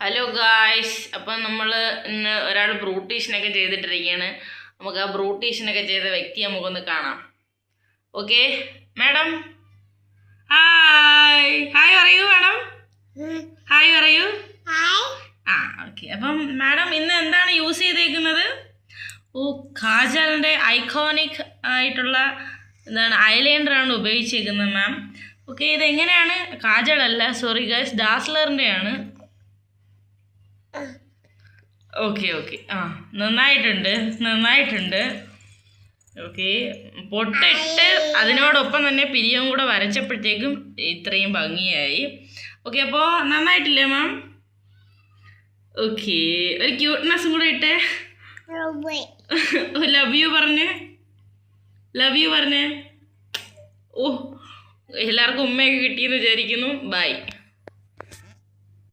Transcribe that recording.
Hello guys, അപ്പം നമ്മൾ ഇന്ന് ഒരാൾ ബ്രൂട്ടീഷനൊക്കെ ചെയ്തിട്ടിരിക്കുകയാണ്. നമുക്ക് ആ ബ്രൂട്ടീഷനൊക്കെ ചെയ്ത വ്യക്തിയെ നമുക്കൊന്ന് കാണാം. ഓക്കെ മാഡം, ഹായ് ഹായ് പറയൂ മാഡം, ഹായ് പറയൂ. ആ ഓക്കെ. അപ്പം മാഡം ഇന്ന് എന്താണ് യൂസ് ചെയ്തേക്കുന്നത്? കാജലിൻ്റെ ഐക്കോണിക് ആയിട്ടുള്ള എന്താണ് ഐലൈനറാണ് ഉപയോഗിച്ചേക്കുന്നത് മാം. ഓക്കെ, ഇതെങ്ങനെയാണ്? കാജലല്ല, സോറി ഗൈസ്, ഡാസ്ലറിൻ്റെ ആണ്. ഓക്കെ ഓക്കെ, നന്നായിട്ടുണ്ട്. ഓക്കെ, പൊട്ടിട്ട് അതിനോടൊപ്പം തന്നെ പിരിയവും കൂടെ വരച്ചപ്പോഴത്തേക്കും ഇത്രയും ഭംഗിയായി. ഓക്കെ, അപ്പോൾ നന്നായിട്ടില്ലേ മാം? ഓക്കെ, ഒരു ക്യൂട്ട്നെസ്സും കൂടെ ഇട്ടേ. ലവ് യു പറഞ്ഞേ. ഓ, എല്ലാവർക്കും ഉമ്മയൊക്കെ കിട്ടിയെന്ന് വിചാരിക്കുന്നു. ബൈ.